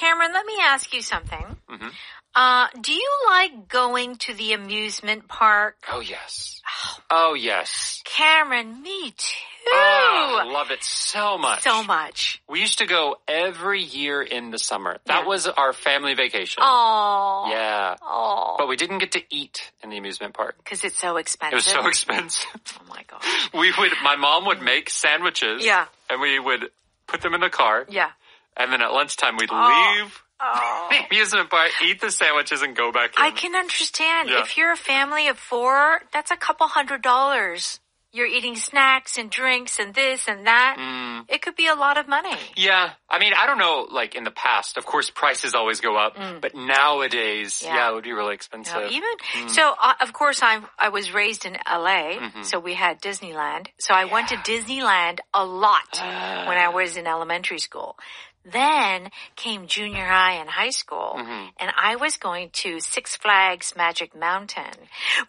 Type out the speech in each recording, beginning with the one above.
Cameron, let me ask you something. Do you like going to the amusement park? Oh, yes. Oh, yes. Cameron, me too. Oh, I love it so much. So much. We used to go every year in the summer. That was our family vacation. Oh. Yeah. Oh. But we didn't get to eat in the amusement park. Because it's so expensive. It was so expensive. Oh my gosh. My mom would make sandwiches. Yeah. And we would put them in the car. Yeah. And then at lunchtime we'd leave the amusement park, eat the sandwiches, and go back in. I can understand. Yeah. If you're a family of 4, that's a couple $100. You're eating snacks and drinks and this and that. It could be a lot of money. Yeah. I mean, I don't know, like in the past, of course, prices always go up. But nowadays, it would be really expensive. No, So, of course, I was raised in LA, so we had Disneyland. So I went to Disneyland a lot when I was in elementary school. Then came junior high and high school, and I was going to Six Flags Magic Mountain,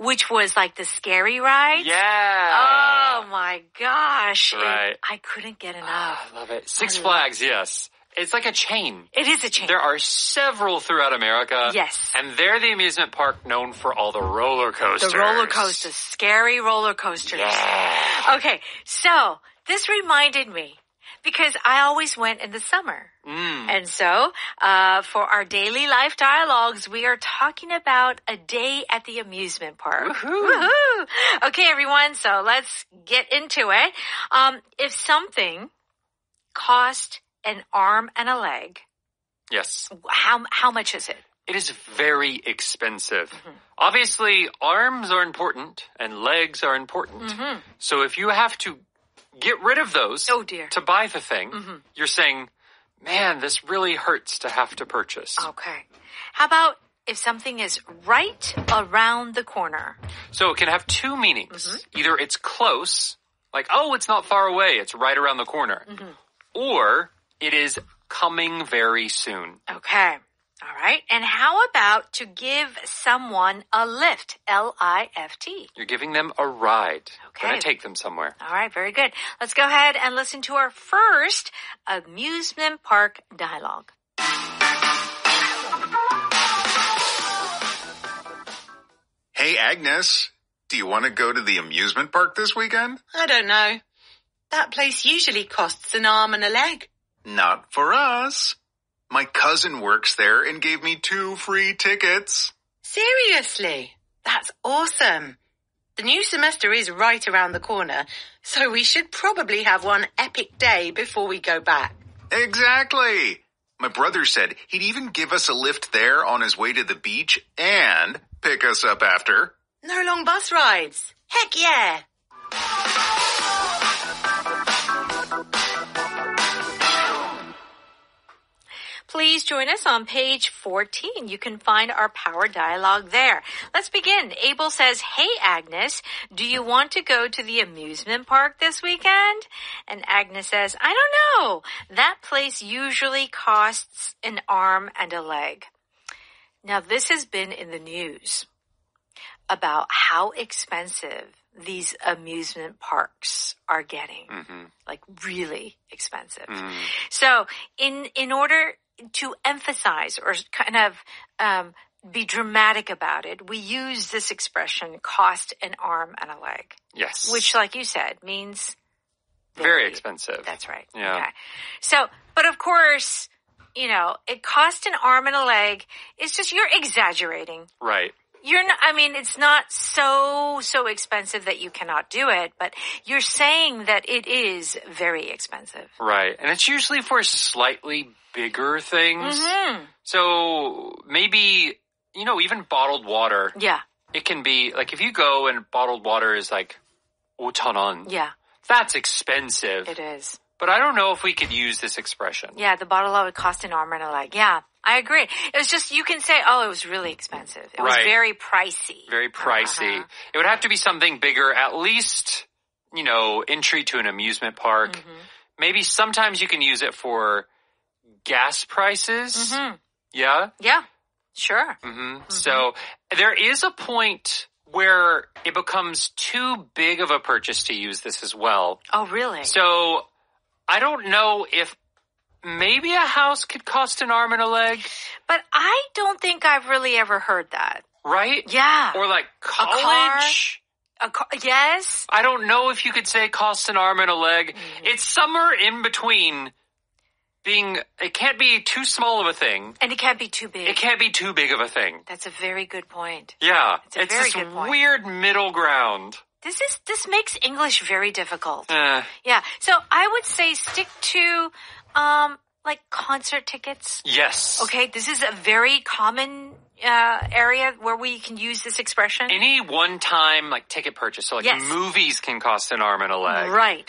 which was like the scary ride. Yeah. Oh my gosh. Right. I couldn't get enough. I love it. Six Flags, yes. It's like a chain. It is a chain. There are several throughout America. Yes. And they're the amusement park known for all the roller coasters. The roller coasters. Scary roller coasters. Yeah. Okay, so this reminded me. Because I always went in the summer. And so, for our daily life dialogues, we are talking about a day at the amusement park. Woohoo! Okay, everyone, so let's get into it. If something cost an arm and a leg, Yes. how much is it? It is very expensive. Obviously, arms are important and legs are important. So if you have to get rid of those to buy the thing, you're saying, man, this really hurts to have to purchase. Okay. How about if something is right around the corner? So it can have two meanings. Either it's close, like, oh, it's not far away, it's right around the corner. Or it is coming very soon. Okay. All right. And how about to give someone a lift? L-I-F-T. You're giving them a ride. Okay. Gonna take them somewhere. All right. Very good. Let's go ahead and listen to our first amusement park dialogue. Hey, Agnes, do you want to go to the amusement park this weekend? I don't know. That place usually costs an arm and a leg. Not for us. My cousin works there and gave me 2 free tickets. Seriously? That's awesome. The new semester is right around the corner, so we should probably have one epic day before we go back. Exactly. My brother said he'd even give us a lift there on his way to the beach and pick us up after. No long bus rides. Heck yeah! Please join us on page 14. You can find our power dialogue there. Let's begin. Abel says, hey, Agnes, do you want to go to the amusement park this weekend? And Agnes says, I don't know. That place usually costs an arm and a leg. Now, this has been in the news about how expensive these amusement parks are getting. Like really expensive. So in order to emphasize or kind of be dramatic about it, we use this expression, cost an arm and a leg. Yes. Which, like you said, means very expensive. That's right. Yeah. Okay. So, but of course, you know, it cost an arm and a leg. It's just you're exaggerating. Right. You're not, I mean, it's not so expensive that you cannot do it, but you're saying that it is very expensive. Right. And it's usually for slightly bigger things. So maybe, you know, even bottled water. Yeah. It can be, like, if you go and bottled water is like 5,000원. Yeah. That's expensive. It is. But I don't know if we could use this expression. Yeah, the bottle would cost an arm and a leg. Yeah, I agree. It was just, you can say, oh, it was really expensive. It was very pricey. Very pricey. It would have to be something bigger, at least, you know, entry to an amusement park. Maybe sometimes you can use it for gas prices. Yeah? Yeah, sure. So there is a point where it becomes too big of a purchase to use this as well. Oh, really? So I don't know if maybe a house could cost an arm and a leg. But I don't think I've really ever heard that. Right? Yeah. Or like college. A car, yes. I don't know if you could say cost an arm and a leg. Mm-hmm. It's somewhere in between it can't be too small of a thing. And it can't be too big. It can't be too big of a thing. That's a very good point. Yeah. It's this weird middle ground. This makes English very difficult. Yeah. So I would say stick to, like concert tickets. Yes. Okay. This is a very common area where we can use this expression. Any one-time like ticket purchase, so like movies can cost an arm and a leg. Right.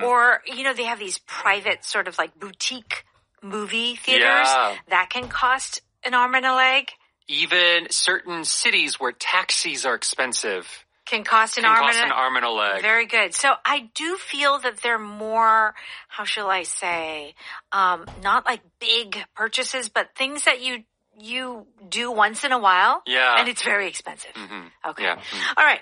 Or, they have these private sort of like boutique movie theaters that can cost an arm and a leg. Even certain cities where taxis are expensive can cost an arm and a leg. Very good. So I do feel that they're more, how shall I say, not like big purchases, but things that you do once in a while. Yeah. And it's very expensive. Mm-hmm. Okay. Yeah. Mm-hmm. All right.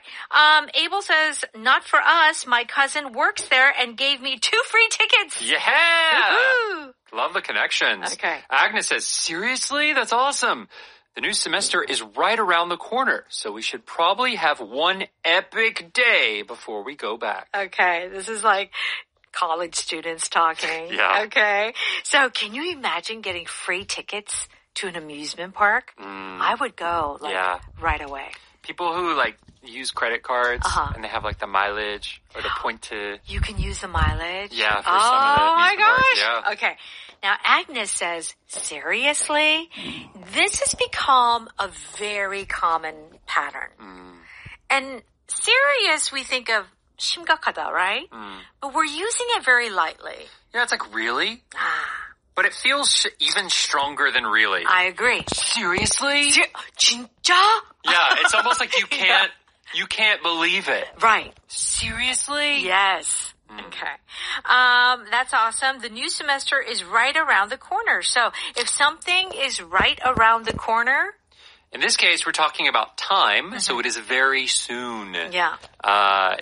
Abel says, not for us. My cousin works there and gave me 2 free tickets. Yeah. Woo-hoo. Love the connections. Okay. Agnes says, seriously? That's awesome. The new semester is right around the corner, so we should probably have one epic day before we go back. Okay. This is like college students talking. Yeah. Okay. So can you imagine getting free tickets to an amusement park? I would go right away. People who use credit cards and they have the mileage or the point to... You can use the mileage? Yeah, for some of the amusement parks. Yeah. Okay. Now Agnes says, seriously? This has become a very common pattern. And serious, we think of 심각하다, right? But we're using it very lightly. Yeah, it's like, really? But it feels even stronger than really. I agree. Seriously? 진짜? Yeah, it's almost like you can't believe it. Right. Seriously? Yes. Okay. That's awesome. The new semester is right around the corner. So if something is right around the corner. In this case, we're talking about time, so it is very soon. Yeah.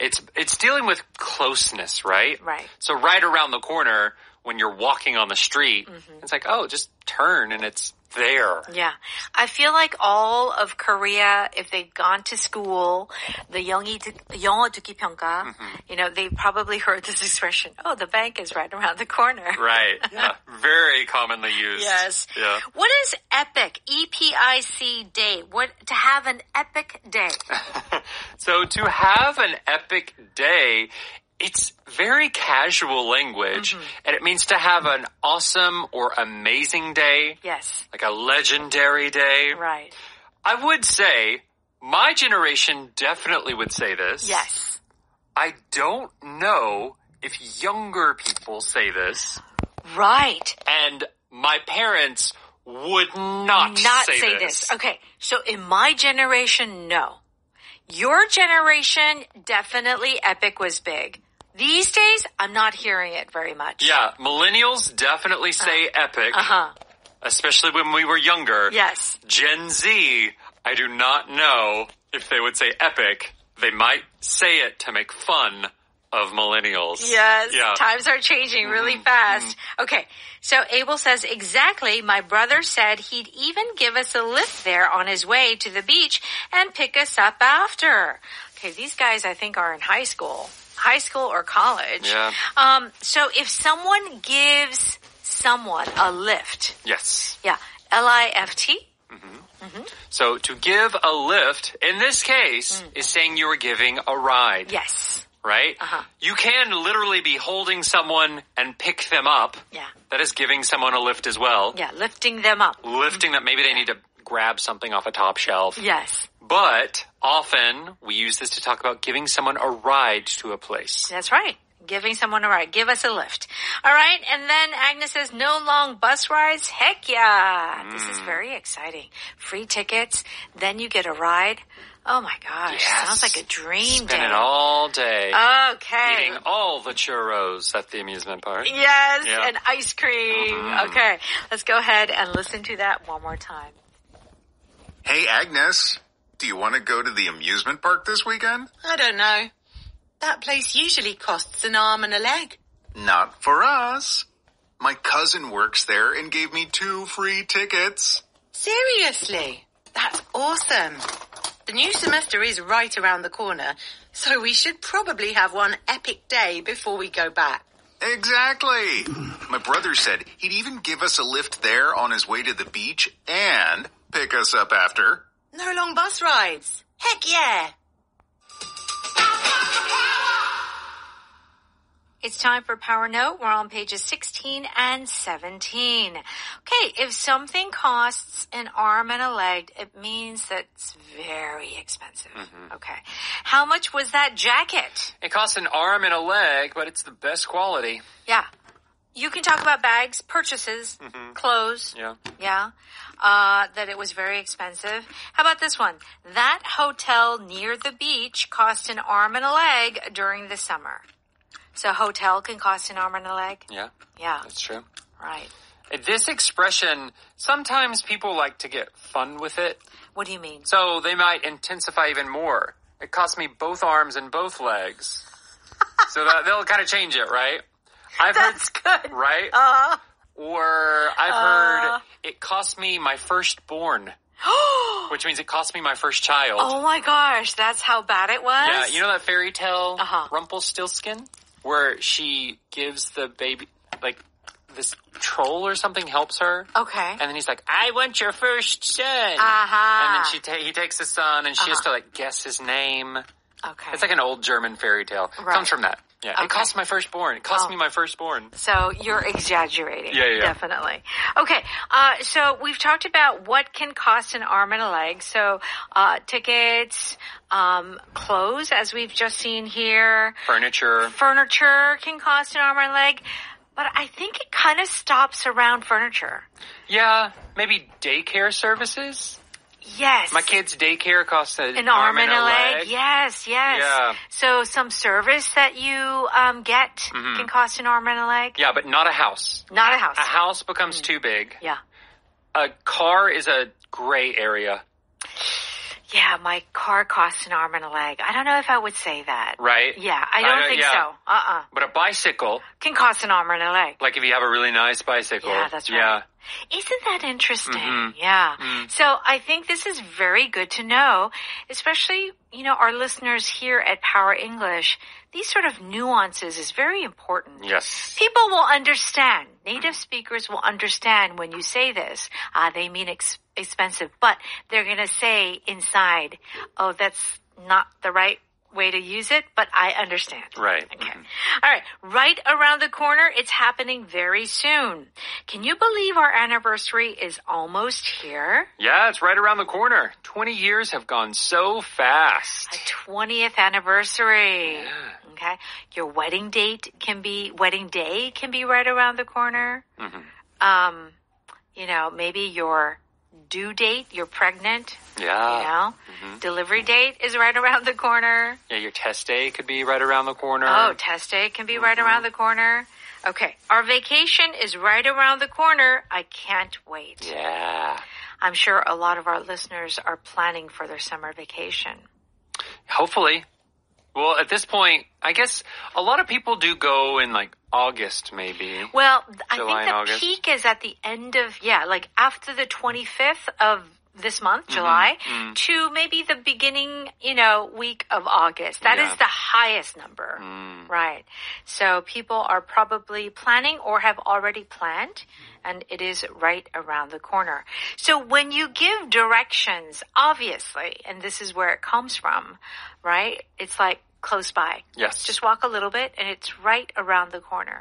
It's dealing with closeness, right? Right. So right around the corner, when you're walking on the street, it's like, oh, just turn and it's there. Yeah. I feel like all of Korea, if they've gone to school, the 영어 듣기 평가, they probably heard this expression, oh, the bank is right around the corner. Right. Yeah. Very commonly used. Yes. Yeah. What is epic? E-P-I-C day. To have an epic day. So to have an epic day, it's very casual language, and it means to have an awesome or amazing day. Yes. Like a legendary day. Right. I would say, my generation definitely would say this. Yes. I don't know if younger people say this. Right. And my parents would not say this. Okay, so in my generation, no. Your generation, definitely epic was big. These days, I'm not hearing it very much. Yeah, millennials definitely say epic. Especially when we were younger. Yes. Gen Z, I do not know if they would say epic. They might say it to make fun of millennials. Yes, yeah. Times are changing really fast. Okay, so Abel says, exactly, my brother said he'd even give us a lift there on his way to the beach and pick us up after. Okay, these guys I think are in high school or college. Yeah. So if someone gives someone a lift. Yes. Yeah, L-I-F-T. So to give a lift, in this case, is saying you are giving a ride. Yes. Right? You can literally be holding someone and pick them up. Yeah. That is giving someone a lift as well. Yeah, lifting them up. Lifting them. Maybe they need to grab something off a top shelf. Yes. But often we use this to talk about giving someone a ride to a place. That's right. Giving someone a ride. Give us a lift. All right. And then Agnes says, no long bus rides. Heck yeah. This is very exciting. Free tickets. Then you get a ride. Oh my gosh. Yes. Sounds like a dream day. Spend it all day. Okay. Eating all the churros at the amusement park. Yes. Yeah. And ice cream. Okay. Let's go ahead and listen to that one more time. Hey, Agnes. Do you want to go to the amusement park this weekend? I don't know. That place usually costs an arm and a leg. Not for us. My cousin works there and gave me 2 free tickets. Seriously? That's awesome. The new semester is right around the corner, so we should probably have one epic day before we go back. Exactly. My brother said he'd even give us a lift there on his way to the beach and pick us up after. No long bus rides. Heck yeah. It's time for Power Note. We're on pages 16 and 17. Okay, if something costs an arm and a leg, it means that it's very expensive. Okay. How much was that jacket? It costs an arm and a leg, but it's the best quality. Yeah. You can talk about bags, purchases, clothes. Yeah. Yeah. That it was very expensive. How about this one? That hotel near the beach cost an arm and a leg during the summer. So hotel can cost an arm and a leg? Yeah. Yeah. That's true. Right. This expression, sometimes people like to get fun with it. What do you mean? So they might intensify even more. It cost me both arms and both legs. So they'll kind of change it, right? That's good. Right? Or I've heard it cost me my firstborn. Which means it cost me my first child. Oh my gosh, that's how bad it was? Yeah, you know that fairy tale, Rumpelstiltskin? Where she gives the baby, like, this troll or something helps her. Okay. And then he's like, I want your first son. Uh-huh. And then he takes the son and she has to, like, guess his name. Okay. It's like an old German fairy tale. Right. Comes from that. Yeah. Okay. It cost my firstborn. It cost me my firstborn. So you're exaggerating. Yeah. Definitely. Okay. So we've talked about what can cost an arm and a leg. So, tickets, clothes, as we've just seen here. Furniture can cost an arm and a leg. But I think it kind of stops around furniture. Yeah. Maybe daycare services. Yes. My kid's daycare costs an arm and a leg. Yes. Yeah. So some service that you get can cost an arm and a leg. Yeah, but not a house. Not a house. A house becomes too big. Yeah. A car is a gray area. Yeah, my car costs an arm and a leg. I don't know if I would say that. Right? Yeah, I don't think so. But a bicycle can cost an arm and a leg. Like if you have a really nice bicycle. Yeah, that's right. Yeah. Isn't that interesting? Yeah. So I think this is very good to know, especially, our listeners here at Power English. These sort of nuances is very important. Yes. People will understand. Native speakers will understand when you say this. They mean expensive, but they're going to say inside, oh, that's not the right way to use it, but I understand. Right. Okay. All right. Right around the corner, it's happening very soon. Can you believe our anniversary is almost here? Yeah, it's right around the corner. 20 years have gone so fast. A 20th anniversary. Yeah. Okay. Your wedding day can be right around the corner. Maybe your due date, you're pregnant. Yeah. Delivery date is right around the corner. Yeah, your test day could be right around the corner. Oh, test day can be right around the corner. Okay, our vacation is right around the corner. I can't wait. Yeah. I'm sure a lot of our listeners are planning for their summer vacation. Hopefully. Well, at this point, I guess a lot of people do go in like August, maybe. Well, I July think the peak is at the end of, like after the 25th of this month, July, to maybe the beginning, week of August. That is the highest number. Right. So people are probably planning or have already planned, and it is right around the corner. So when you give directions, obviously, and this is where it comes from, right? It's like close by. Yes. Just walk a little bit and it's right around the corner.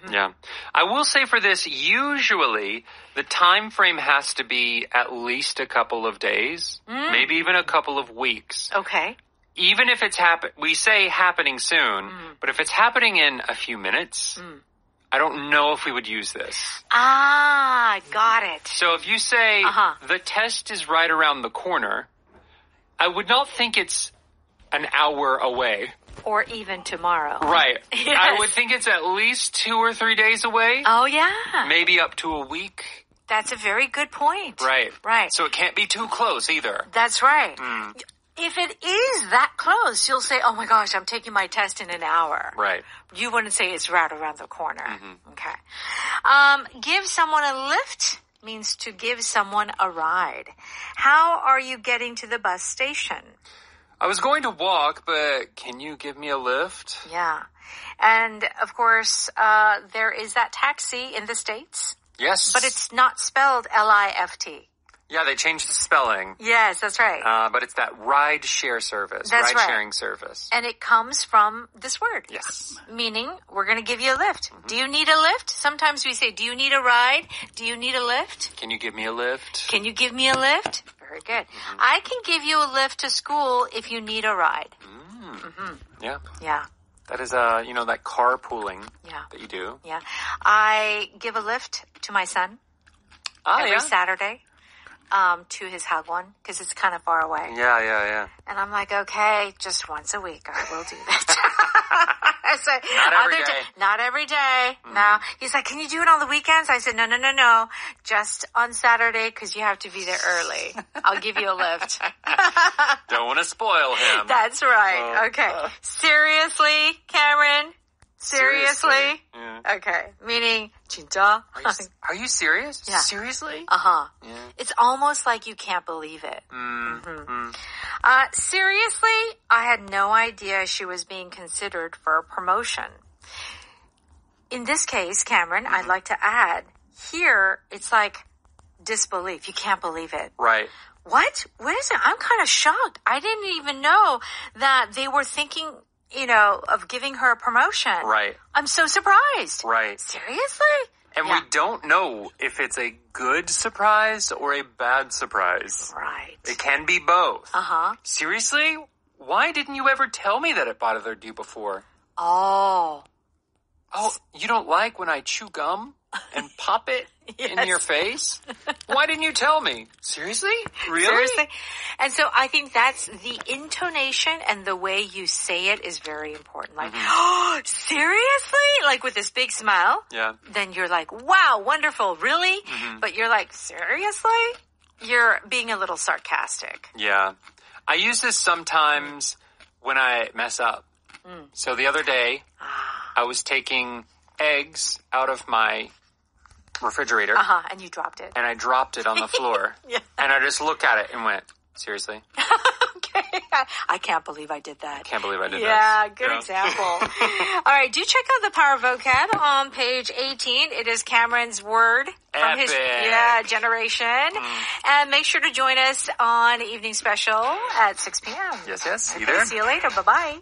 Yeah. I will say for this, usually the time frame has to be at least a couple of days, maybe even a couple of weeks. Okay. Even if it's we say happening soon, but if it's happening in a few minutes, I don't know if we would use this. Got it. So if you say the test is right around the corner, I would not think it's an hour away. Or even tomorrow. Right. Yes. I would think it's at least 2 or 3 days away. Oh, yeah. Maybe up to a week. That's a very good point. Right. Right. So it can't be too close either. That's right. If it is that close, you'll say, oh my gosh, I'm taking my test in an hour. Right. You wouldn't say it's right around the corner. Okay. Give someone a lift means to give someone a ride. How are you getting to the bus station? I was going to walk, but can you give me a lift? Yeah. And of course, there is that taxi in the States. Yes. But it's not spelled L-I-F-T. Yeah, they changed the spelling. Yes, that's right. But it's that ride-share service. That's ride-sharing service. And it comes from this word. Yes. Meaning, we're going to give you a lift. Do you need a lift? Sometimes we say, do you need a ride? Do you need a lift? Can you give me a lift? Can you give me a lift? Very good. I can give you a lift to school if you need a ride. Yeah. Yeah. That is, that carpooling that you do. Yeah. I give a lift to my son every Saturday. To his hagwon because it's kind of far away. Yeah. And I'm like, okay, just once a week I will do that. So, not every day. No. He's like, can you do it on the weekends? I said, no. Just on Saturday because you have to be there early. I'll give you a lift. Don't want to spoil him. That's right. Okay. Seriously, Cameron? Seriously? Yeah. Okay. Meaning, 진짜? Are you serious? Yeah. Seriously? Uh-huh. Yeah. It's almost like you can't believe it. Seriously, I had no idea she was being considered for a promotion. In this case, Cameron, I'd like to add, here, it's like disbelief. You can't believe it. Right. What? What is it? I'm kind of shocked. I didn't even know that they were thinking, of giving her a promotion. Right. I'm so surprised. Right. Seriously? And we don't know if it's a good surprise or a bad surprise. Right. It can be both. Uh-huh. Seriously? Why didn't you ever tell me that it bothered you before? Oh, you don't like when I chew gum and pop it in your face? Why didn't you tell me? Seriously? Really? Seriously? And so I think that's the intonation and the way you say it is very important. Like, oh, seriously? Like with this big smile. Yeah. Then you're like, wow, wonderful, really? But you're like, seriously? You're being a little sarcastic. Yeah. I use this sometimes when I mess up. So the other day, I was taking eggs out of my refrigerator. And you dropped it. And I dropped it on the floor. Yeah. And I just looked at it and went, seriously? Okay. I can't believe I did that. Can't believe I did that. Yeah, good example. All right, do check out the Power Vocab on page 18. It is Cameron's word from his generation. And make sure to join us on Evening Special at 6 p.m. Yes. See you Okay, there. see you later. Bye-bye.